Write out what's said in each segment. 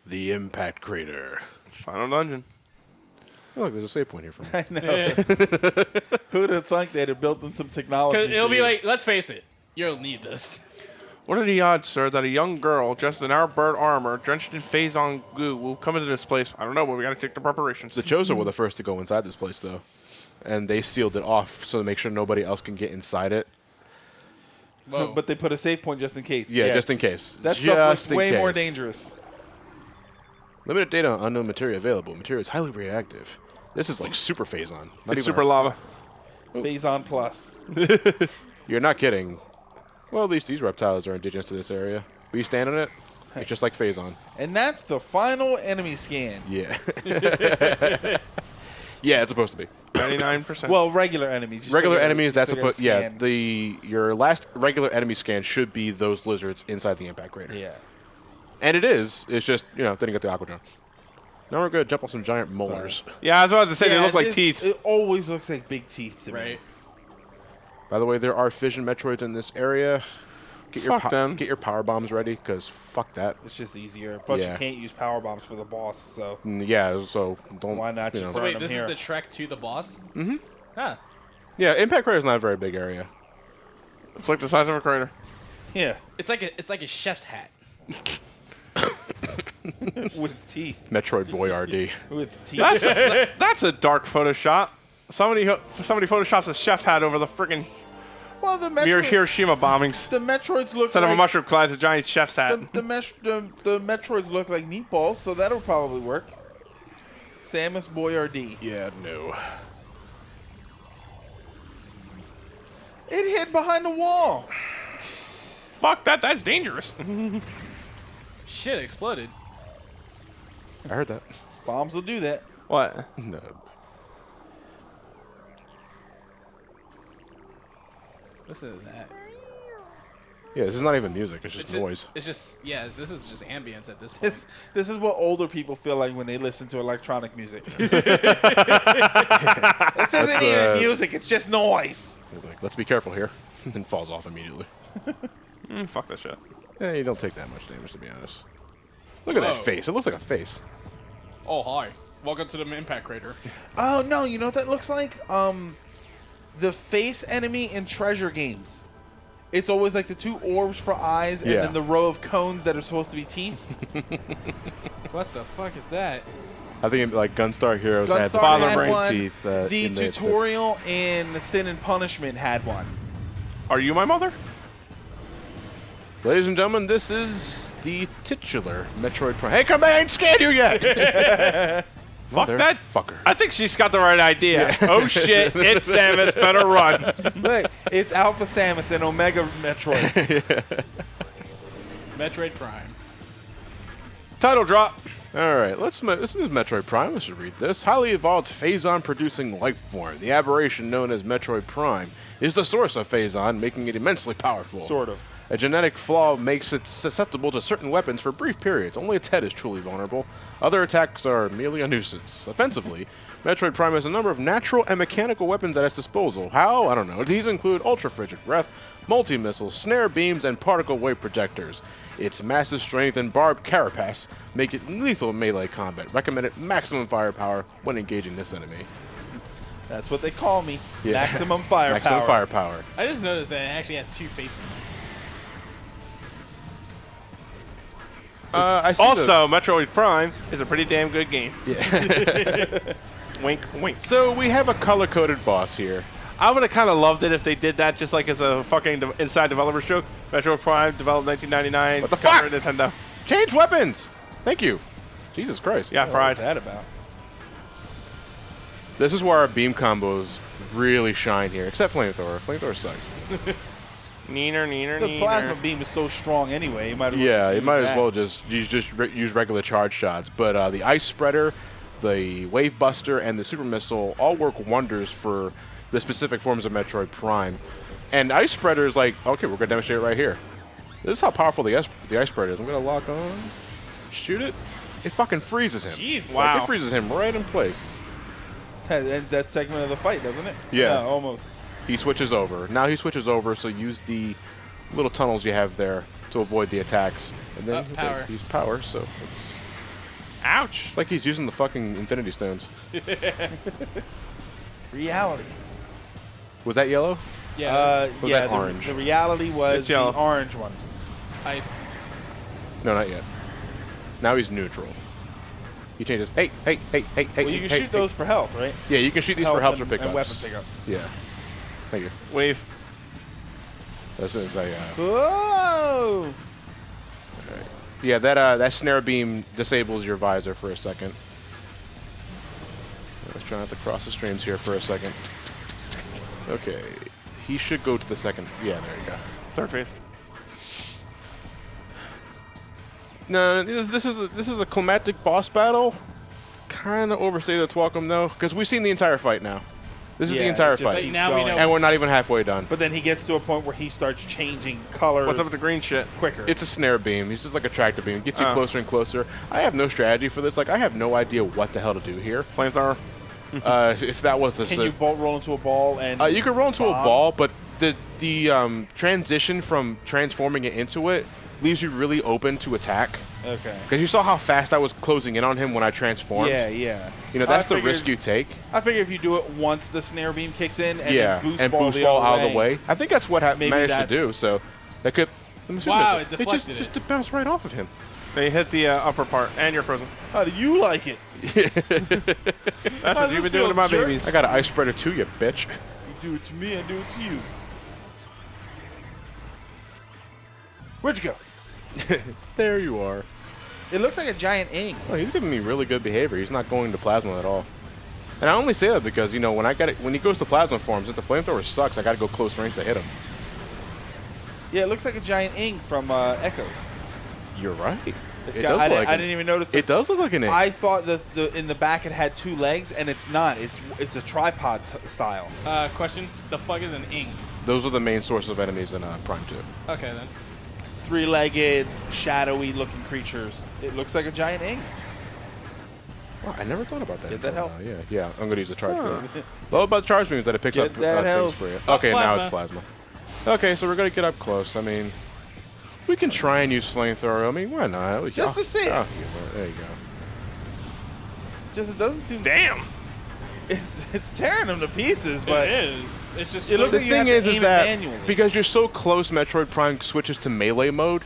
The impact crater. Final dungeon. Oh, look, there's a save point here for me. I know. Who'd have thought they'd have built in some technology? Because it'll for be you? like, let's face it, you'll need this. What are the odds, sir, that a young girl dressed in our bird armor, drenched in phazon goo, will come into this place? I don't know, but we gotta take the preparations. The Chosen were the first to go inside this place, though. And they sealed it off so to make sure nobody else can get inside it. Whoa. But they put a save point just in case. Yeah, Yes. just in case. That Just stuff looks in way more case. dangerous. Limited data on unknown material available. Material is highly reactive. This is like super phazon. It's super lava. Phazon Plus. You're not kidding. Well, at least these reptiles are indigenous to this area. But you stand on it, it's just like phazon. And that's the final enemy scan. Yeah. Yeah, it's supposed to be. 99%. Well, regular enemies. You Regular still gotta- enemies, you that's still gotta supposed. Yeah, scan. your last regular enemy scan should be those lizards inside the impact crater. Yeah. And it is. It's just, didn't get the aqua jump. Now we're going to jump on some giant molars. yeah, I was about to say they Yeah, look like it's- teeth. It always looks like big teeth to me. Right. By the way, there are fission Metroids in this area. Fuck them. Get your power bombs ready, because fuck that. It's just easier. Plus, Yeah. you can't use power bombs for the boss, so Yeah, so don't. why not you just know. So burn wait, them this here? is the trek to the boss? Mm-hmm. Huh. Yeah, impact crater is not a very big area. It's like the size of a crater. Yeah, It's like a chef's hat. with teeth. Metroid Boy RD. With teeth. That's a dark Photoshop. Somebody photoshops a chef hat over the freaking Well, the Metroid, Hiroshima bombings. the Metroids look Instead like of a mushroom cloud, it's a giant chef's hat. the Metroids look like meatballs, so that'll probably work. Samus Boyardee. Yeah, no. It hid behind the wall. Fuck that, that's dangerous. Shit, it exploded. I heard that. Bombs will do that. What? No. Listen to that. Yeah, this is not even music. It's just It's noise. It's just, yeah, this is just ambience at this point. This is what older people feel like when they listen to electronic music. This isn't even music, it's just noise. He's like, let's be careful here. And falls off immediately. Fuck that shit. Yeah, you don't take that much damage, to be honest. Look at that Whoa. face. It looks like a face. Oh, hi. Welcome to the impact crater. Oh, no, you know what that looks like? The face enemy in treasure games. It's always like the two orbs for eyes and Yeah. then the row of cones that are supposed to be teeth. What the fuck is that? I think like Gunstar Heroes had Gunstar father had brain one. teeth. The tutorial in Sin and Punishment had one. Are you my mother? Ladies and gentlemen, this is the titular Metroid Prime. Hey, come back! I ain't scared you yet! Fuck that. Fucker. I think she's got the right idea. Oh shit, it's Samus, better run. Look, it's Alpha Samus and Omega Metroid. Metroid Prime. Title drop. Alright, this is Metroid Prime. Let's read this. Highly evolved phazon-producing life form. The aberration known as Metroid Prime is the source of phazon, making it immensely powerful. Sort of. A genetic flaw makes it susceptible to certain weapons for brief periods. Only its head is truly vulnerable. Other attacks are merely a nuisance. Offensively, Metroid Prime has a number of natural and mechanical weapons at its disposal. How? I don't know. These include ultra-frigid breath, multi-missiles, snare beams, and particle wave projectors. Its massive strength and barbed carapace make it lethal in melee combat. Recommended maximum firepower when engaging this enemy. That's what they call me. Yeah. Maximum firepower. Maximum firepower. I just noticed that it actually has two faces. I see Also, Metroid Prime is a pretty damn good game. Yeah. Wink, wink. So we have a color-coded boss here. I would have kind of loved it if they did that just like as a fucking inside developer's joke. Metroid Prime, developed 1999. What the cover fuck? Nintendo. Change weapons! Thank you. Jesus Christ. Yeah, What fried. was that about? This is where our beam combos really shine here, except Flamethrower. Flamethrower sucks. Neener, neener, The neener. plasma beam is so strong anyway. You might as well Yeah, you use might as that. well just use regular charge shots. But the Ice Spreader, the Wave Buster, and the Super Missile all work wonders for the specific forms of Metroid Prime. And Ice Spreader is like, okay, we're going to demonstrate it right here. This is how powerful the Ice Spreader is. I'm going to lock on, shoot it. It fucking freezes him. Jeez, Like, wow. it freezes him right in place. That ends that segment of the fight, doesn't it? Yeah. Almost. He switches over. Now he switches over, so use the little tunnels you have there to avoid the attacks. And then Power. he's power, so it's Ouch. It's like he's using the fucking Infinity Stones. Reality. Was that yellow? Yeah, Was yeah. that orange? The reality was It's the yellow. orange one. ice. No, not yet. Now he's neutral. He changes. Hey. Well, you can shoot those for health, right? Yeah, you can shoot these for helps or and pickups. weapon pickups. Yeah. Thank you. Wave. This is a. Whoa! Yeah, that snare beam disables your visor for a second. Let's try not to cross the streams here for a second. Okay, he should go to the second. Yeah, there you go. Third phase. No, this is a climactic boss battle. Kind of overstated its welcome though, because we've seen the entire fight now. This is the Yeah, entire it just fight, keeps Now we going. know. and we're not even halfway done. But then he gets to a point where he starts changing colors. What's up with the green shit? Quicker. It's a snare beam. He's just like a tractor beam. Gets you Oh. closer and closer. I have no strategy for this. Like, I have no idea what the hell to do here. Flamethrower. If that was the Can you bolt roll into a ball and you can roll into a bomb? ball, but the transition from transforming it into it leaves you really open to attack. Okay. Because you saw how fast I was closing in on him when I transformed. Yeah, yeah. You know, that's I the risk figured- you take. I figure if you do it once the snare beam kicks in and Yeah, then boost and ball, boost the ball other out of the way. I think that's what Maybe managed to that's- do. So that could. Let me see Wow, what it deflected just bounced right off of him. They hit the upper part, and you're frozen. How do you like it? That's what you've been doing to my jerk? babies. I got an ice spreader too, you bitch. You do it to me, I do it to you. Where'd you go? There you are. It looks like a giant ink. Oh, he's giving me really good behavior. He's not going to plasma at all. And I only say that because, you know, when he goes to plasma forms, if the flamethrower sucks, I got to go close range to hit him. Yeah, it looks like a giant ink from Echoes. You're right. It's It got, does I, look like I an- didn't even notice. It does look like an ink. I thought that in the back it had two legs, and it's not. It's a tripod style. Question: the fuck is an ing? Those are the main source of enemies in Prime 2. Okay then. Three-legged, shadowy-looking creatures. It looks like a giant ink. Wow, I never thought about that. Get that until health. now. Yeah. I'm going to use the charge beam. Well, about the charge beam is that it picks Get up that things health. for you. Okay, now plasma. it's plasma. Okay, so we're going to get up close. I mean, we can try and use flamethrower. I mean, why not? Just to see. Oh, there you go. Just it doesn't seem. Damn. It's tearing them to pieces, but it is. It's just. It looks The like you have thing to is aim it that manually. because you're so close, Metroid Prime switches to melee mode,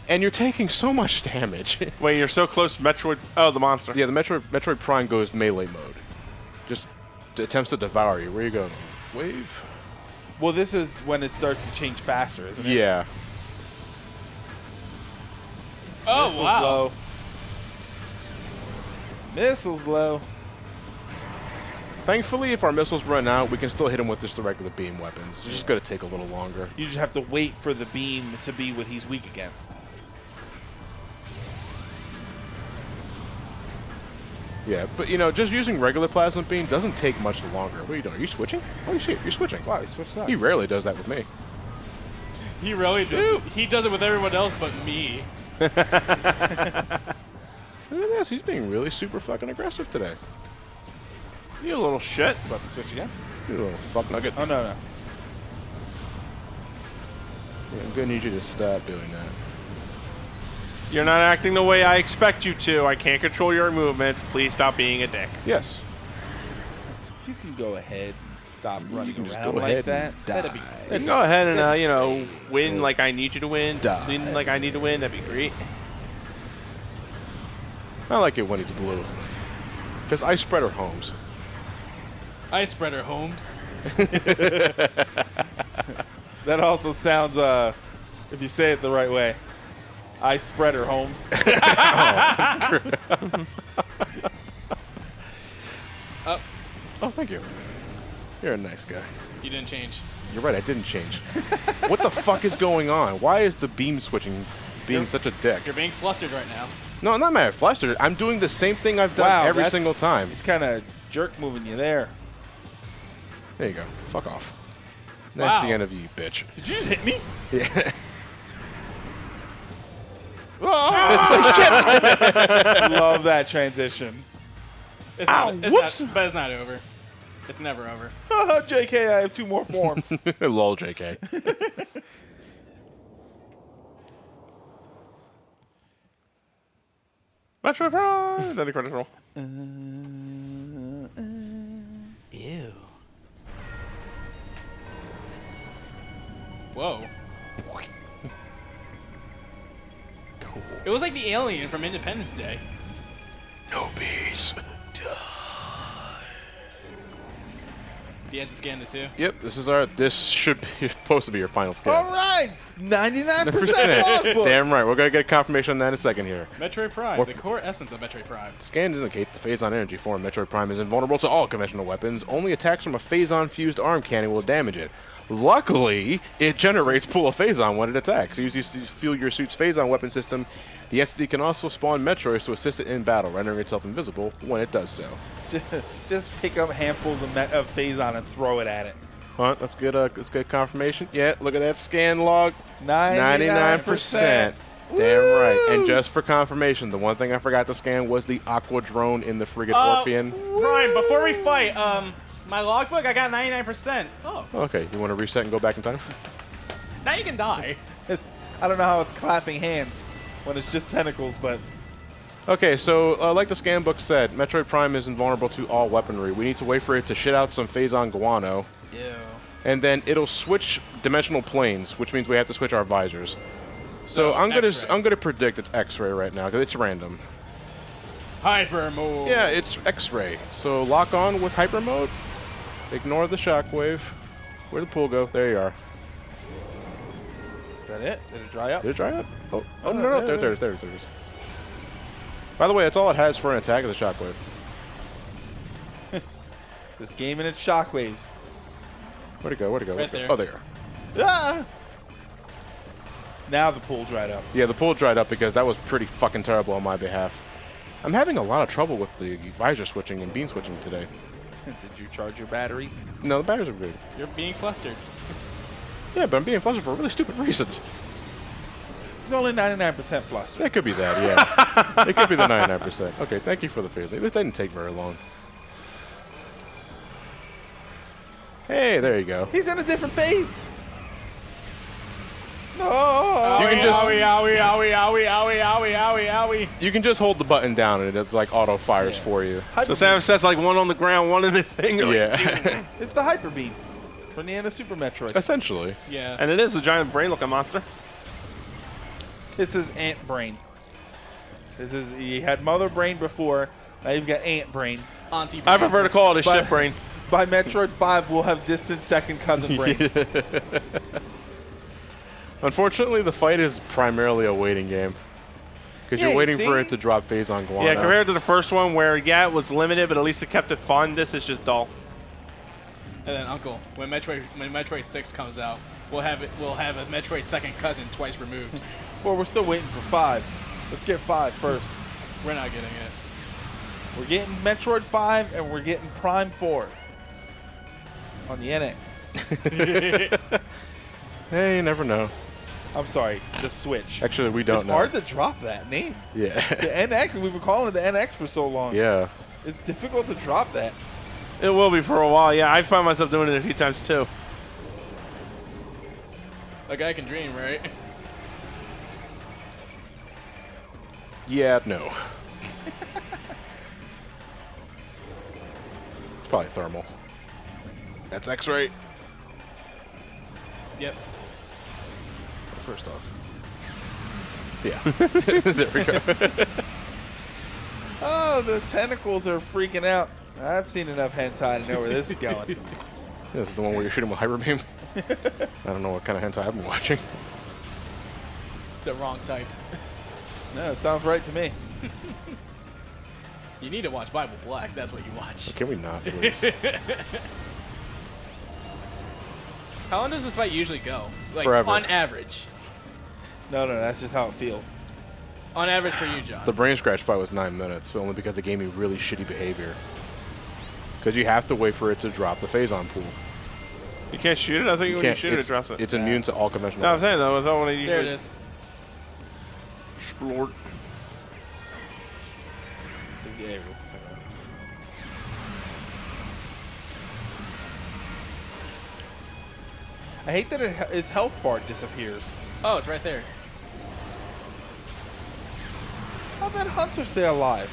and you're taking so much damage. Wait, you're so close to Metroid. Oh, the monster. Yeah, the Metroid Prime goes melee mode. Just attempts to devour you. Where you go? Wave? well, this is when it starts to change faster, isn't it? Yeah. oh Missiles wow. low. Missiles low. Thankfully, if our missiles run out, we can still hit him with just the regular beam weapons. It's just going to take a little longer. You just have to wait for the beam to be what he's weak against. Yeah, but you know, just using regular plasma beam doesn't take much longer. What are you doing? Are you switching? Holy shit, you're switching. Wow, he switched sides. He rarely does that with me. He really does. He does it with everyone else but me. Look at this. He's being really super fucking aggressive today. You little shit. About to switch again? You little fuck nugget. Oh, no. Yeah, I'm going to need you to stop doing that. You're not acting the way I expect you to. I can't control your movements. Please stop being a dick. Yes. You can go ahead and stop running can just around go like ahead that. and die. That'd be You can go ahead and, win like I need you to win. Die. Win like I need to win. That'd be great. I like it when it's blue. Because Ice Spreader Holmes. Ice spreader Holmes. That also sounds, if you say it the right way, Ice Spreader Holmes. Oh, thank you. You're a nice guy. You didn't change. You're right, I didn't change. What the fuck is going on? Why is the beam switching being such a dick? You're being flustered right now. No, I'm not mad at flustered. I'm doing the same thing I've done every that's- single time. He's kind of jerk moving you there. There you go. Fuck off. That's Wow. the end of you, bitch. Did you just hit me? Yeah. Love that transition. It's not, but it's not over. It's never over. JK, I have 2 more forms. Lol, JK. Metroid Prime. Then the credits roll. Ew. Whoa. Cool. It was like the alien from Independence Day. No peace. The end scan it too. Yep, this should be supposed to be your final scan. All right, 99% logbook. Damn right. We're going to get confirmation on that in a second here. Metroid Prime, Or- the core essence of Metroid Prime. Scans indicate the Phazon energy form Metroid Prime is invulnerable to all conventional weapons. Only attacks from a Phazon-fused arm cannon will damage it. Luckily, it generates pool of Phazon when it attacks. Use to fuel your suit's Phazon weapon system. The entity can also spawn Metroids to assist it in battle, rendering itself invisible when it does so. Just pick up handfuls of Phazon and throw it at it. Huh? Let's get confirmation. Yeah, look at that scan log. 99%. Damn right. And just for confirmation, the one thing I forgot to scan was the Aqua drone in the frigate Orphean. Prime, before we fight, my logbook, I got 99%. Oh, Okay, you want to reset and go back in time? now you can die. I don't know how it's clapping hands when it's just tentacles, but Okay, so like the scan book said, Metroid Prime is invulnerable to all weaponry. We need to wait for it to shit out some Phazon guano, Ew. and then it'll switch dimensional planes, which means we have to switch our visors. So So, I'm X-ray. gonna predict it's X-ray right now because it's random. Hyper mode. Yeah, it's X-ray. So lock on with hyper mode. Ignore the shockwave. Where'd the pool go? There you are. is that it? Did it dry up? Did it dry up? Oh, no. There it is. By the way, that's all it has for an attack of the shockwave. This game and its shockwaves. Where'd it go? Right there. Oh, there. Ah! Now the pool dried up. Yeah, the pool dried up because that was pretty fucking terrible on my behalf. I'm having a lot of trouble with the visor switching and beam switching today. Did you charge your batteries? No, the batteries are good. You're being flustered. Yeah, but I'm being flustered for really stupid reasons. It's only 99% flustered. That could be that, yeah. It could be the 99%. Okay, thank you for the phase. At least that didn't take very long. Hey, there you go. He's in a different phase. No. You can just- owie. You can just hold the button down and it's like auto fires for you. So Sam says like one on the ground, one in the thing. Yeah, It's the Hyper Beam from the end of Super Metroid. essentially. Yeah. And it is a giant brain-looking monster. This is Ant Brain. You had Mother Brain before. Now you've got Ant Brain. Auntie I prefer to call it a But- shit brain. By Metroid 5, we'll have distant second cousin Brain. Unfortunately, the fight is primarily a waiting game. Because Yeah, you're you waiting for see? it to drop phase on Guano. Yeah, compared to the first one where, yeah, it was limited, but at least it kept it fun. This is just dull. And then Uncle, when Metroid 6 comes out, we'll have a Metroid second cousin twice removed. Well, we're still waiting for 5. Let's get 5 first. We're not getting it. We're getting Metroid 5, and we're getting Prime 4 on the NX. Hey, you never know. I'm sorry, the Switch. Actually, we don't It's know. hard to drop that name. Yeah. The NX, we've been calling it the NX for so long. Yeah. It's difficult to drop that. It will be for a while. Yeah, I find myself doing it a few times too. A guy can dream, right? Yeah, no. It's probably thermal. That's X-ray. Yep. First off. Yeah. There we go. Oh, the tentacles are freaking out. I've seen enough hentai to know where this is going. This is the one where you're shooting with hyper beam. I don't know what kind of hentai I've been watching. The wrong type. No, it sounds right to me. You need to watch Bible Black. That's what you watch. Can we not, please? How long does this fight usually go? Like, Forever. on average. No, that's just how it feels. On average for you, John. The brain scratch fight was 9 minutes, but only because it gave me really shitty behavior. Because you have to wait for it to drop the phazon pool. You can't shoot it? I think when you shoot it, it's, it drops it. it's immune to all conventional No, I'm saying weapons. though, I want to There it is. Explore. Yeah, it was so. I hate that its health bar disappears. Oh, it's right there. How about Hunter stay alive?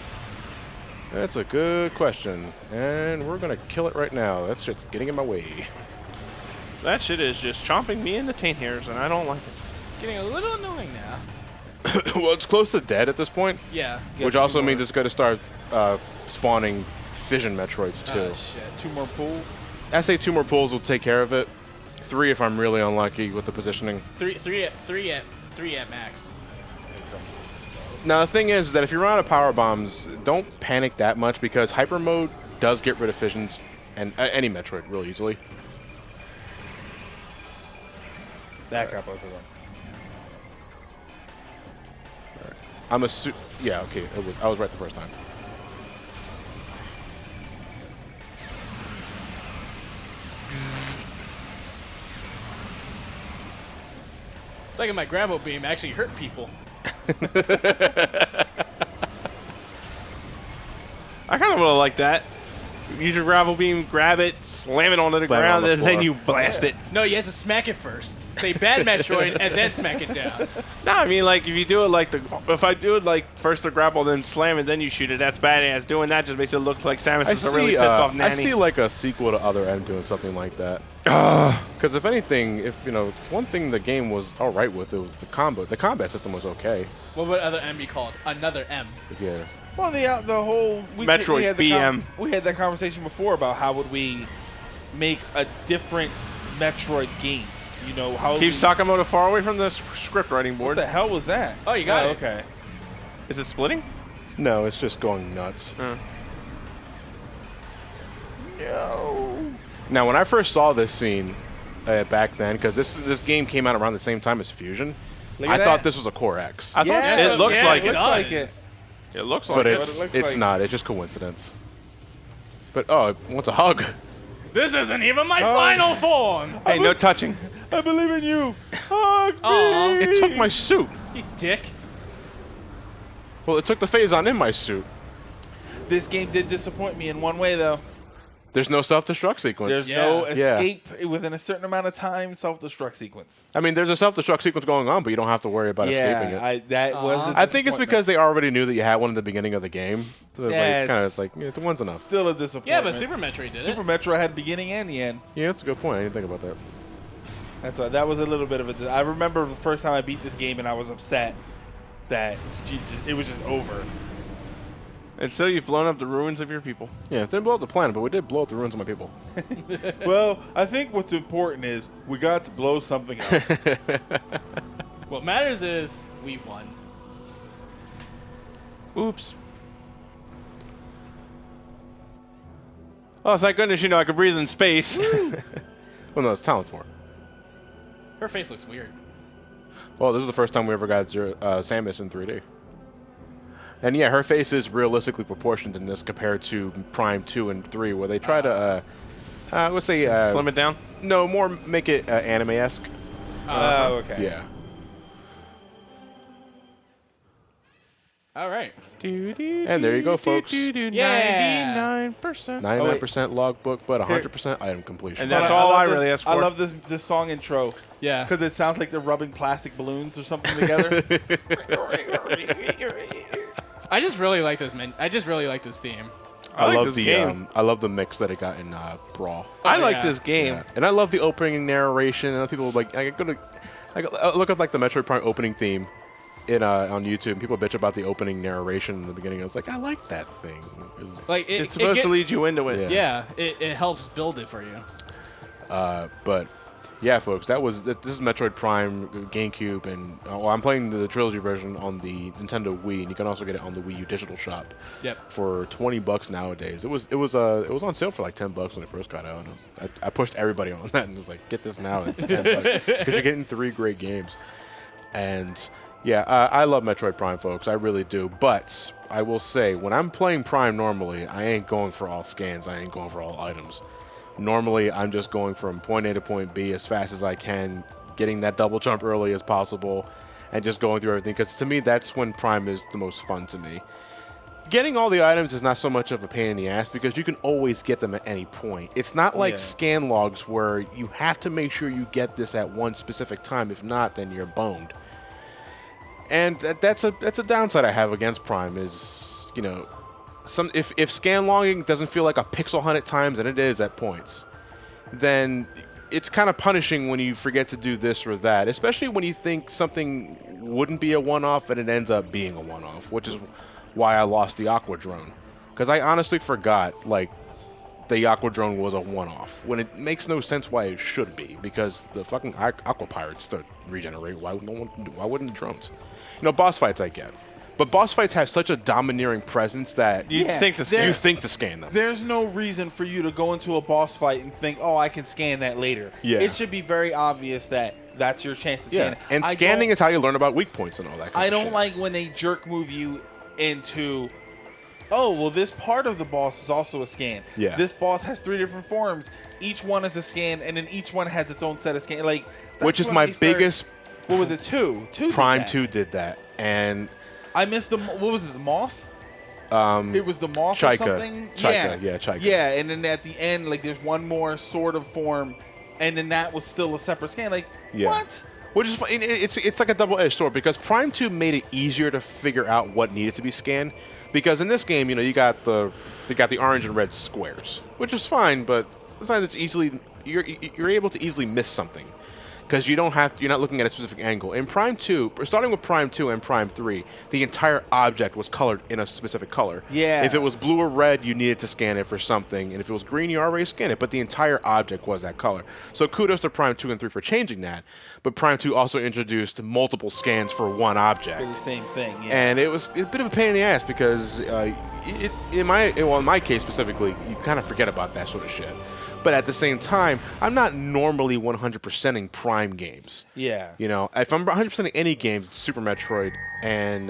That's a good question, and we're gonna kill it right now. That shit's getting in my way. That shit is just chomping me in the taint hairs, and I don't like it. It's getting a little annoying now. Well, it's close to dead at this point, Yeah. which also means it's gonna start spawning fission Metroids too. Oh, shit. 2 more pools. I say 2 more pulls will take care of it. 3 if I'm really unlucky with the positioning. Three at max. Now the thing is that if you run out of power bombs, don't panic that much because hyper mode does get rid of fissions and any Metroid real easily. That got both of them. I'm yeah, okay, I was right the first time. It's like my grapple beam actually hurt people. I kind of would have liked that. Use your gravel beam, grab it, slam it onto the Slam it ground, on the and then floor. you blast it. No, you have to smack it first. Say bad Metroid and then smack it down. No, I mean, like, if you do it like if I do it like first the grapple, then slam it, then you shoot it, that's badass. Doing that just makes it look like Samus is a really pissed off nanny. I see like a sequel to Other M doing something like that. Because if anything, it's one thing the game was all right with, it was the combo. The combat system was okay. What would other M be called? Another M. Yeah. Well, the whole Metroid had BM. We had that conversation before about how would we make a different Metroid game. You know how Keep Sakamoto far away from the script writing What board. the hell was that? Oh, you got it. Okay. Is it splitting? No, it's just going nuts. No. Now, when I first saw this scene back then, because this game came out around the same time as Fusion, Look I at thought that. this was a Core X. I thought Yeah, it looks yeah, like it it. does. Like it. It looks like But it. it's looks it's like. not. It's just coincidence. But oh, it wants a hug. This isn't even my final form. Hey, no touching. I believe in you. Hug me. Aw. It took my suit. You dick. Well, it took the phase-on in my suit. This game did disappoint me in one way, though. There's no self-destruct sequence. There's Yeah. no Yeah. escape within a certain amount of time self-destruct sequence. I mean, there's a self-destruct sequence going on, but you don't have to worry about escaping it. That was. a I think it's disappointment. because they already knew that you had one in the beginning of the game. So it's Yeah, kind it's of like, yeah, the one's enough. still a disappointment. Yeah, but Super Metroid did Super it. Metroid had beginning and the end. Yeah, that's a good point. I didn't think about that. That was a little bit of a. I remember the first time I beat this game and I was upset that it was just over. And so you've blown up the ruins of your people. Yeah, it didn't blow up the planet, but we did blow up the ruins of my people. Well, I think what's important is we got to blow something up. What matters is we won. Oops. Oh, thank goodness, I could breathe in space. Well, no, it's Talent 4. Her face looks weird. Well, this is the first time we ever got Samus in 3D. And yeah, her face is realistically proportioned in this compared to Prime 2 and 3, where they try to, let's say, Slim it down. no, more make it anime-esque. Oh, okay. Yeah. All right. And there you go, folks. 99%. 99% logbook, but 100% item completion. And that's all I really ask for. I love this song intro Yeah. because it sounds like they're rubbing plastic balloons or something together. I just really like this I just really like this theme. I like love this the game. I love the mix that it got in Brawl. I like yeah. this game. Yeah. And I love the opening narration. And people like I look at like the Metroid Prime opening theme in on YouTube. And people bitch about the opening narration in the beginning. I was like, I like that thing. Like It's supposed to lead you into it. Yeah. Yeah, it helps build it for you. But yeah, folks, this is Metroid Prime GameCube, and I'm playing the trilogy version on the Nintendo Wii, and you can also get it on the Wii U Digital Shop. Yep. For $20 nowadays. It was on sale for like $10 when it first got out. And I pushed everybody on that and was like, get this now. It's $10 because you're getting 3 great games. And yeah, I love Metroid Prime, folks. I really do. But I will say, when I'm playing Prime normally, I ain't going for all scans. I ain't going for all items. Normally, I'm just going from point A to point B as fast as I can, getting that double jump early as possible, and just going through everything. Because to me, that's when Prime is the most fun to me. Getting all the items is not so much of a pain in the ass because you can always get them at any point. It's not like scan logs where you have to make sure you get this at one specific time. If not, then you're boned. And that's a downside I have against Prime is, you know, if scan logging doesn't feel like a pixel hunt at times, and it is at points, then it's kind of punishing when you forget to do this or that, especially when you think something wouldn't be a one-off and it ends up being a one-off, which is why I lost the Aqua Drone. Because I honestly forgot, like, the Aqua Drone was a one-off, when it makes no sense why it should be, because the fucking Aqua Pirates regenerate. Why wouldn't the drones? You know, boss fights I get. But boss fights have such a domineering presence that You think to scan. you think to scan them. There's no reason for you to go into a boss fight and think, oh, I can scan that later. Yeah. It should be very obvious that that's your chance to scan. And scanning is how you learn about weak points and all that kind I of don't shit. like when they jerk move you into, oh, well, this part of the boss is also a scan. Yeah. This boss has 3 different forms. Each one is a scan, and then each one has its own set of scan. Like, that's Which is when my they start- biggest... What was it, 2? 2 did Prime that. 2 did that. And I missed the, what was it, the moth? It was the moth or Chaika. something? Chaika, yeah, Chaika. Yeah, and then at the end, like, there's one more sort of form, and then that was still a separate scan. Like, Yeah. what? Which is it's like a double-edged sword, because Prime 2 made it easier to figure out what needed to be scanned. Because in this game, you know, you got the orange and red squares, which is fine, but sometimes it's easily you're able to easily miss something. Because you're not looking at a specific angle. In Prime 2, starting with Prime 2 and Prime 3, the entire object was colored in a specific color. Yeah. If it was blue or red, you needed to scan it for something. And if it was green, you already scanned it. But the entire object was that color. So kudos to Prime 2 and 3 for changing that. But Prime 2 also introduced multiple scans for one object. For the same thing, yeah. And it was a bit of a pain in the ass because in my case specifically, you kind of forget about that sort of shit. But at the same time, I'm not normally 100%ing Prime games. Yeah. You know, if I'm 100%ing any games, it's Super Metroid and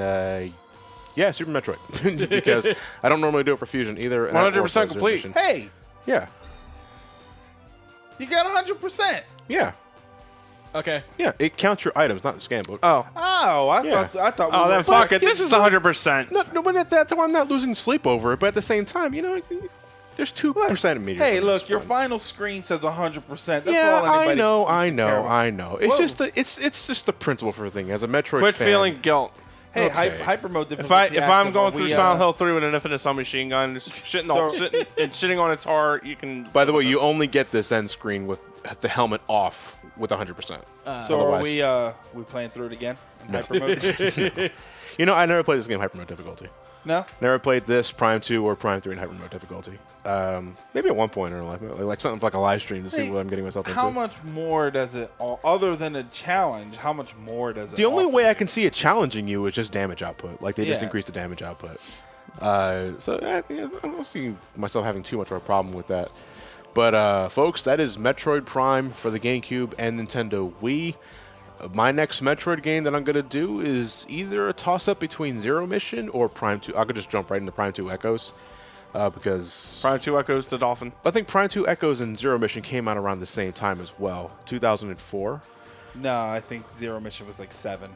Super Metroid because I don't normally do it for Fusion either. 100% complete. Hey, Yeah. you got 100%. Yeah. Okay. Yeah. It counts your items, not the scan book. Oh. Oh, I Yeah. thought. Oh, we then were fuck it. This is 100%. No, but that's why I'm not losing sleep over it. But at the same time, you know, there's 2% of media. Hey, look, your final screen says 100%. That's Yeah, all anybody I needs to care about. know. It's Whoa. just it's just the principle for the thing. As a Metroid Quit fan, feeling guilt. Hey, Okay. hyper mode difficulty. If I'm active, going are through we, Silent Hill 3 with an infinite submachine gun, just shitting on its heart, you can. By the way, you only get this end screen with the helmet off with 100%. So are Otherwise- we playing through it again? In No. hyper mode? You know, I never played this game in hyper mode difficulty. No. Never played this Prime 2 or Prime 3 in hyper mode difficulty. Maybe at one point in life, like something like a live stream to see Hey, what I'm getting myself into. How much more does it, other than a challenge? How much more does it? The only offer? way I can see it challenging you is just damage output. Like they just Yeah. increase the damage output. I don't see myself having too much of a problem with that. But folks, that is Metroid Prime for the GameCube and Nintendo Wii. My next Metroid game that I'm going to do is either a toss-up between Zero Mission or Prime 2. I could just jump right into Prime 2 Echoes because Prime 2 Echoes to Dolphin. I think Prime 2 Echoes and Zero Mission came out around the same time as well, 2004. No, I think Zero Mission was like 7.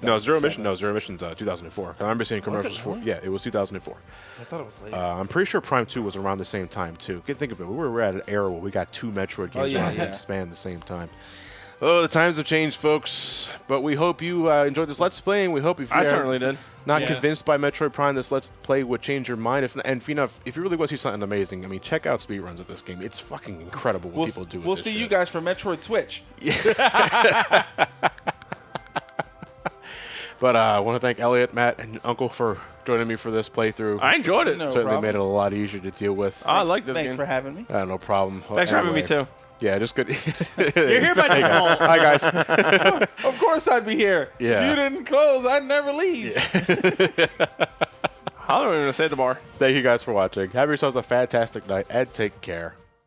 No, Zero 2007. Mission's 2004. I remember seeing commercials for really? Yeah, it was 2004. I thought it was later. I'm pretty sure Prime 2 was around the same time, too. Think of it. We were at an era where we got 2 Metroid games around the span at the same time. Oh, the times have changed, folks. But we hope you enjoyed this Let's Play, and we hope if I you're certainly did. not Yeah. convinced by Metroid Prime, this Let's Play would change your mind. If you really want to see something amazing, I mean, check out speedruns of this game. It's fucking incredible what people do with We'll this see shit. you guys for Metroid Switch. But I want to thank Elliot, Matt, and Uncle for joining me for this playthrough. I enjoyed it. No Certainly problem. made it a lot easier to deal with. I like this Thanks game. for having me. No problem. Thanks for having me, too. Yeah, just good. You're here by default. Hi, guys. Of course I'd be here. Yeah. If you didn't close, I'd never leave. I don't even say the bar. Thank you guys for watching. Have yourselves a fantastic night, and take care.